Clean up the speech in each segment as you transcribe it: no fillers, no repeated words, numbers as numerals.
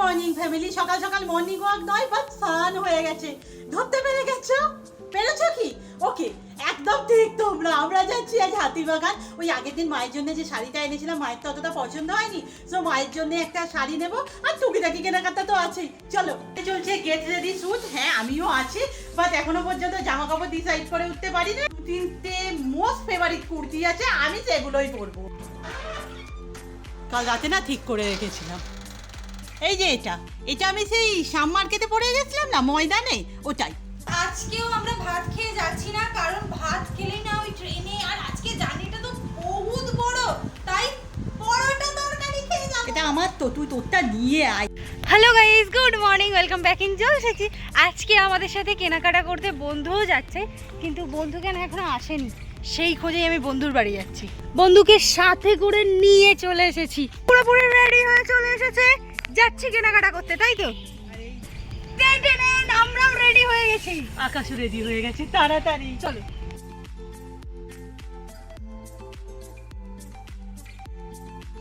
Morning family. সকাল সকাল morning walk নয়, বাট সান হয়ে গেছে। ধরতে পেরেছো কি? ওকে, একদম ঠিক তোমরা। আমরা যাচ্ছি আজ হাতিবাগান। ওই আগের দিন মায়ের জন্য যে শাড়িটা এনেছিলাম, মায়ের তো অতটা পছন্দ হয়নি, সো মায়ের জন্য একটা শাড়ি নেব, আর টুকিটাকি কেনাকাটা তো আছেই। চলো, চলছে গেট রেডি শুট। হ্যাঁ, আমিও আছি, বাট এখনো পর্যন্ত জামা কাপড় ডিসাইড করে উঠতে পারি না। 3টে মোস্ট ফেভারিট কুর্তি আছে, আমি সেগুলোই পরবো। কাল রাতে না ঠিক করে রেখেছিলাম, এই যে এটা আমি সেই শাম মার্কেটে পড়ে গেছিলাম না, ময়দানে, ওটাই। আজকেও আমরা ভাত খেয়ে যাচ্ছি না, কারণ ভাত খেলেই না ওই ট্রেনে, আর আজকে জার্নিটা তো বহুত বড়, তাই পরোটা তরকারি খেয়ে যাব। এটা আমার তো, তুই তোরটা নিয়ে আয়। Hello guys, good morning, welcome back in জল শেখি। আজকে আমাদের সাথে কেনাকাটা করতে বন্ধুও যাচ্ছে, কিন্তু বন্ধু কেন এখনো আসেনি, সেই খোঁজেই আমি বন্ধুর বাড়ি যাচ্ছি। বন্ধুকে সাথে করে নিয়ে চলে এসেছি, পুরোপুরি রেডি হয়ে চলে এসেছে, যাচ্ছি কেনাকাটা করতে, তাই তো? আমরাও রেডি হয়ে গেছি, আকাশও রেডি হয়ে গেছে, তাড়াতাড়ি চলো।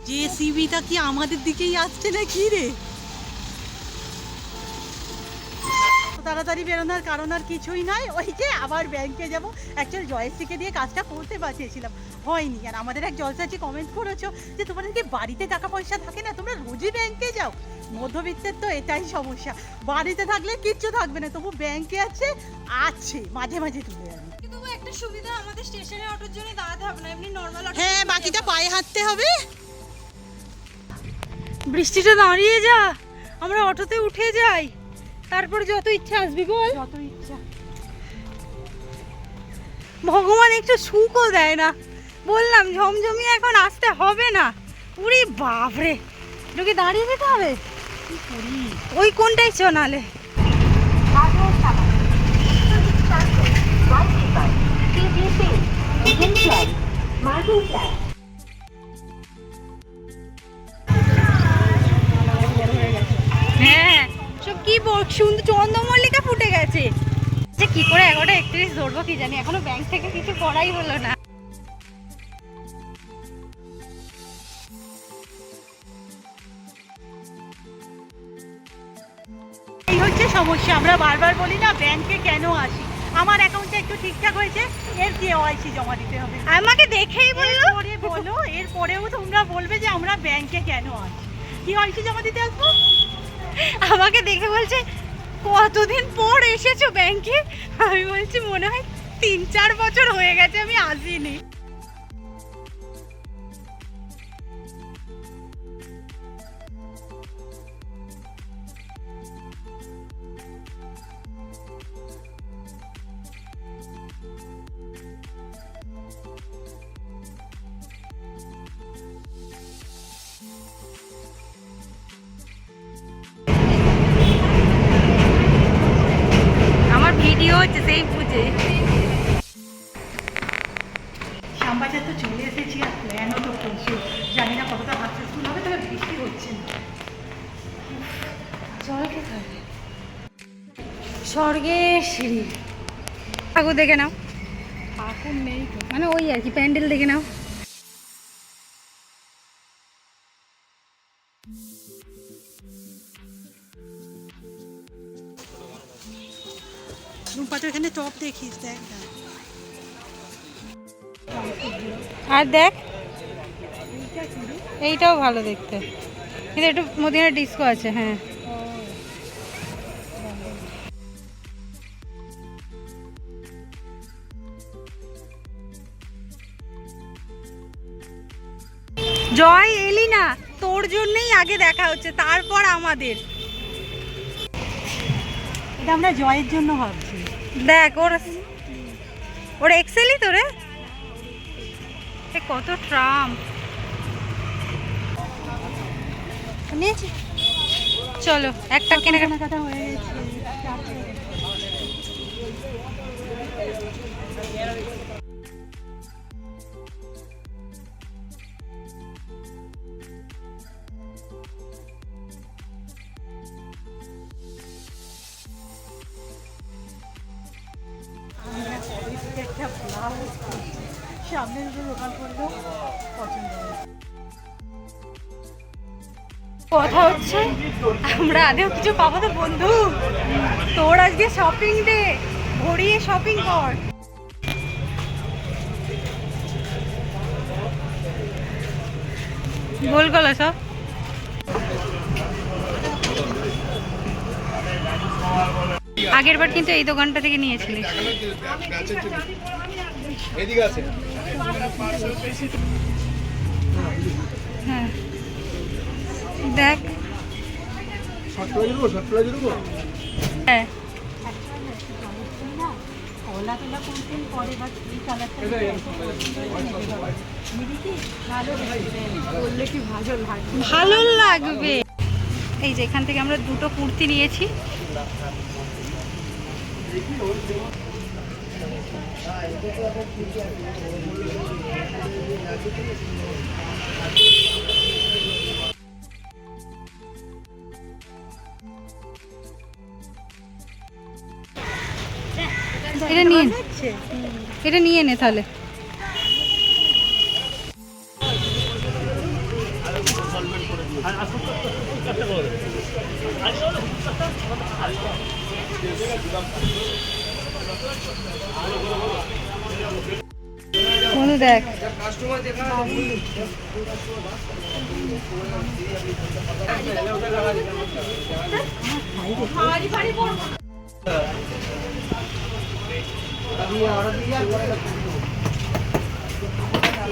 জেসিবিটা কি আমাদের দিকেই আসছে না কি রে? তাড়াতাড়ি বেরোনোর কারণ আর কিছুই নয়, ওই যে আবার ব্যাংকে যাবো। অ্যাকচুয়ালি জয়শ্রীকে দিয়ে কাজটা করতে পারছিলাম, হয়নি। আর আমাদের এক জলসাচি কমেন্ট করেছো যে তোমাদেরকে বাড়িতে টাকা পয়সা থাকে না, তোমরা রোজই ব্যাংকে যাও। মধ্যবিত্তের তো এটাই সমস্যা, বাড়িতে থাকলে কিচ্ছু থাকবে না, তবু ব্যাংকে আছে মাঝে মাঝে তুলে আনি। কিন্তু একটা সুবিধা, আমাদের স্টেশনে অটোর জন্য দাঁড়াতে হবে না, এমনি নরমাল অটো। হ্যাঁ, বাকিটা পায়ে হাঁটতে হবে। বৃষ্টিটা দাঁড়িয়ে যা, আমরা অটোতে উঠে যাই, তারপর যত ইচ্ছা আসবি বল। যত ইচ্ছা। ভগবান একটু সুখও দেয় না, বললাম ঝমঝমিয়ে এখন আসতে হবে না। উরি বাপরে, লোকে দাঁড়িয়ে যেতে হবে, কি করি? ওই কোনটাই চনালে। হ্যাঁ, সব কি সুন্দর চন্দ্রমল্লিকা ফুটে গেছে। যে কি করে 11:31 ধরবো কি জানি, এখনো ব্যাংক থেকে কিছু করাই হলো না। এই হচ্ছে সমস্যা, আমরা বারবার বলি না ব্যাংকে কেন আসি। আমার অ্যাকাউন্টটা একটু ঠিকঠাক হয়েছে, এর কেওয়াইসি জমা দিতে হবে। আমাকে দেখেই বললো, বলো, এরপরেও তোমরা বলবে যে আমরা ব্যাংকে কেন আসি। কেওয়াইসি জমা দিতে আসবো। আমাকে দেখে বলছে কতদিন পর এসেছো ব্যাংকে। আমি বলছি মনে হয় 3-4 বছর হয়ে গেছে আমি আসিনি। আমার ভিডিও হচ্ছে সেই বুঝে। শ্যামবাজার তো চলে এসেছি, আর প্ল্যানও তো করছি, জানি না কতটা সাকসেসফুল হবে, তবে বৃষ্টি হচ্ছে না। চল খেতে হবে। স্বর্গের সিঁড়ি, ঠাকুর দেখে নাও। ঠাকুর নেই তো, মানে ওই আর কি, প্যান্ডেল দেখে নাও। রূপা তো এখানে টপ দেখিস, দেখ না। আর দেখ, এইটাও ভালো দেখতে, কিন্তু একটু মদিনার ডিস্কো আছে। হ্যাঁ, জয় এলি না, তোর জন্যই আগে দেখা হচ্ছে, তারপর আমাদের। এটা আমরা জয়ের জন্য ভাবছি। দেখ ওর এক্সেলই তো রে, কত ট্রাম নিয়েছি। চলো একটা কেনাকাটা হয়ে গেছে। একটা ব্লাউজ সামনে দুটো দোকান করলেও পছন্দ হয়। কথা হচ্ছে আমরা আদেও কিছু পাবো তো বন্ধু? তোর আজকে শপিং ডে, ভরিয়ে শপিং কর। গোল গলা সব। আগের বার কিন্তু এই দোকানটা থেকে নিয়েছিলিস। হ্যাঁ দেখ, হ্যাঁ ভালো লাগবে। এই যে এখান থেকে আমরা দুটো কুর্তি নিয়েছি। এটা নিয়ে নে তাহলে। বন্ধু দেখ,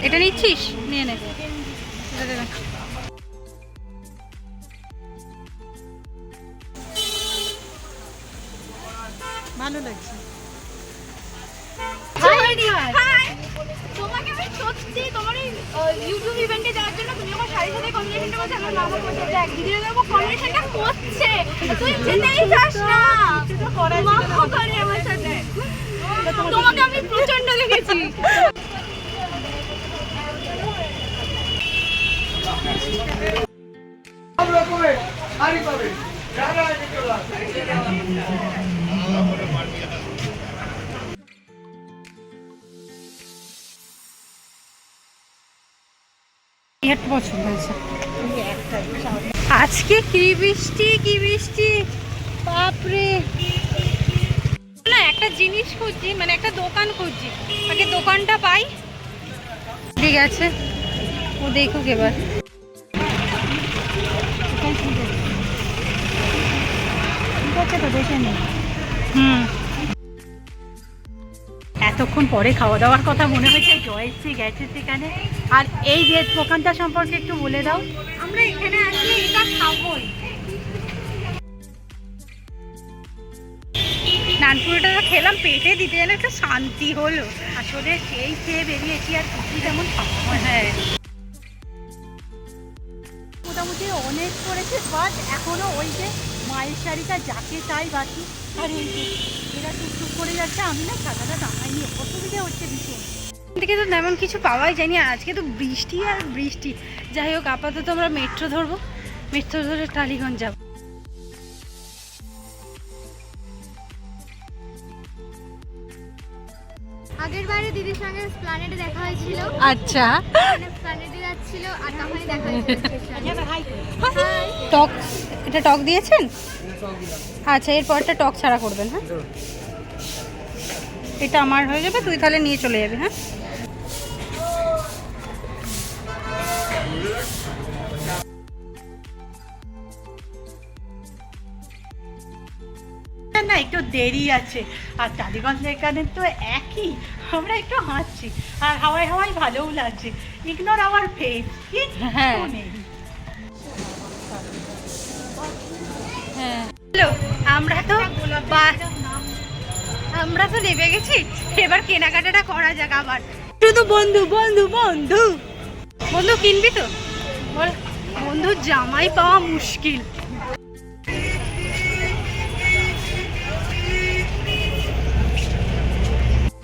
এটা নিচ্ছিস? নিয়ে নে। ভালো লাগছে। তোমাকে আমি সত্যি তোমার এই ইউটিউব ইভেন্টে যাওয়ার জন্য তুমি আমার শাড়ির সাথে কম্বিনেশনটা করছো। আমার মামা বলছে দেখ দিদিরা দেখো কম্বিনেশনটা করছে, তুই যেতেই চাস না। মামা করে আমার সাথে, তোমাকে আমি প্রচন্ড দেখেছি। সব রকমের শাড়ি পাবে। পছন্দ হয়েছে। আজকে কি বৃষ্টি, কি বৃষ্টি, বাপরে। না একটা জিনিস খুঁজছি, মানে একটা দোকান খুঁজছি, আগে দোকানটা পাই। ঠিক আছে, ও দেখুক এবার। এতক্ষণ পরে খাওয়া দাওয়ার কথা মনে হয়েছে জয়শ্রী গেছে সেখানে। আর এই যে দোকানটা সম্পর্কে একটু বলে দাও। আমরা এখানে আসলে এটা খাবোই। নানপুরিটা খেলাম, পেটে দিতে যেন একটা শান্তি হলো। আসলে সেই খেয়ে বেরিয়েছি আর কিছু তেমন খাওয়া হয়। হ্যাঁ মোটামুটি অনেক করেছে, বাট এখনো ওই যে মায়ের শাড়িটা যাকে চাই বাকি। আর এই যে এরা টুকটুক করে যাচ্ছে, আমি না ছাতাটা টাঙাইনি, অসুবিধা হচ্ছে ভীষণ। থেকে তো তেমন কিছু পাওয়াই যায়নি। আজকে তো বৃষ্টি আর বৃষ্টি। যাই হোক, আপাতত আমরা মেট্রো ধরবো, মেট্রো ধরে টালিগঞ্জ যাবো। আগের বারে দিদির সঙ্গে প্ল্যানেটে দেখা হয়েছিল। আচ্ছা, প্ল্যানেটে যাচ্ছিল আর তখনই দেখা হয়েছিল। টক, এটা টক দিয়েছেন? আচ্ছা, এরপরটা টক ছাড়া করবেন। হ্যাঁ, এটা আমার হয়ে যাবে, তুই তাহলে নিয়ে চলে যাবি। হ্যাঁ, না একটু দেরি আছে। আর টালিগঞ্জ এখানে তো একই, আমরা একটু হাসছি আর হাওয়ায় হাওয়ায় ভালোও লাগছে। Ignore hour face. হ্যাঁ। হ্যাঁ, হ্যালো, আমরা তো নেমে গেছি। এবার কেনাকাটাটা করা যাক। আবার শুধু বন্ধু বন্ধু বন্ধু বন্ধু কিনবি তো বল। বন্ধু জামাই পাওয়া মুশকিল।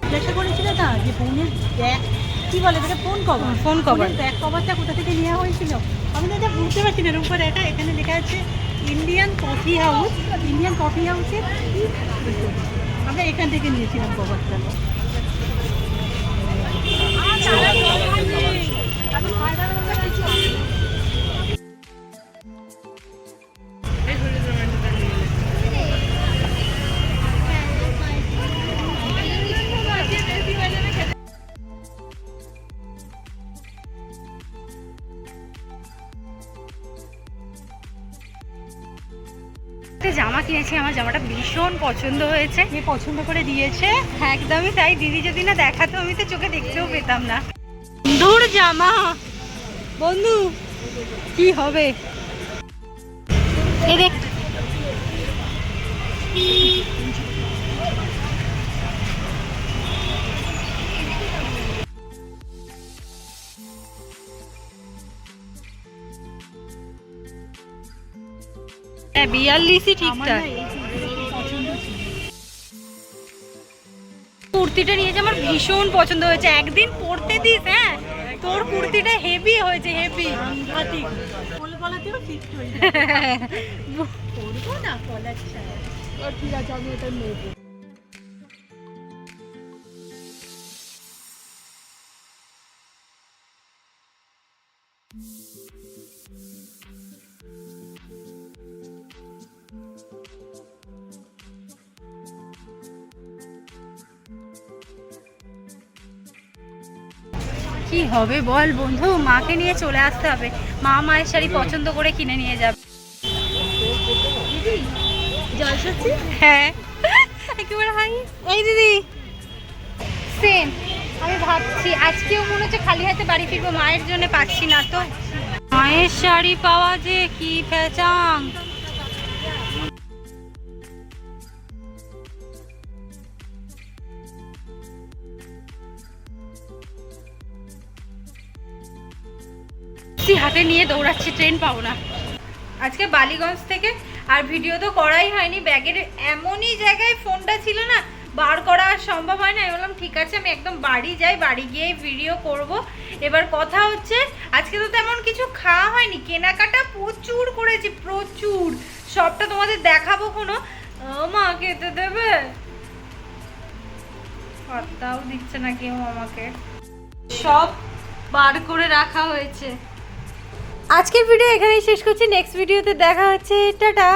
জিজ্ঞাসা করেছিল না যে বোনের ব্যাগ কি বলে এটা, phone cover. Phone cover, bag কভারটা কোথা থেকে নেওয়া হয়েছিল আমি তো এটা বুঝতে পারছি না। এরকম এটা এখানে লেখা আছে Indian coffee house. Indian coffee হাউসের আমরা এখান থেকে নিয়েছিলাম কভারটা। একটা জামা কিনেছি, আমার জামাটা ভীষণ পছন্দ হয়েছে। কে পছন্দ করে দিয়েছে? একদমই তাই, দিদি যদি না দেখাতো আমি তো চোখে দেখতেও পেতাম না। বন্ধুর জামা, বন্ধু কি হবে এই দেখ। হ্যাঁ 42ই ঠিকঠাক। কুর্তিটা নিয়েছে, আমার ভীষণ পছন্দ হয়েছে। একদিন পরতে দিস, হ্যাঁ তোর কুর্তিটা হেভি হয়েছে, হেভি। সাংঘাতিক। কোল গলাতেও ঠিক হয়ে পরবো না কলার ছায়া। ঠিক আছে আমি এটা নেবো। কি হবে বল বন্ধু, মাকে নিয়ে চলে আসতে হবে। মা মায়ের শাড়ি পছন্দ করে কিনে নিয়ে যাবে। জলসচ্ছি? হ্যাঁ একেবারে হাই। এই দিদি সেম, আমি ভাবছি আজকেও মনে হচ্ছে খালি হাতে বাড়ি ফিরবো, মায়ের জন্য পাচ্ছি না তো। মায়ের শাড়ি পাওয়া যে কি পেঁচাং। হাতে নিয়ে দৌড়াচ্ছি, ট্রেন পাবো না আজকে বালিগঞ্জ থেকে। আর ভিডিও তো করাই হয়নি, ব্যাগের এমনই জায়গায় ফোনটা ছিল না, বার করা সম্ভব হয় না। আমি বললাম ঠিক আছে আমি একদম বাড়ি যাই, বাড়ি গিয়ে ভিডিও করব। এবার কথা হচ্ছে আজকে তো তেমন কিছু খাওয়া হয়নি, কেনাকাটা প্রচুর করেছি, প্রচুর। সবটা তোমাদের দেখাবো কোনো। মা খেতে দেবে? পাত্তাও দিচ্ছে না কেউ আমাকে। সব বার করে রাখা হয়েছে। আজকের ভিডিও এখানেই শেষ করছি, নেক্সট ভিডিওতে দেখা হচ্ছে, টাটা।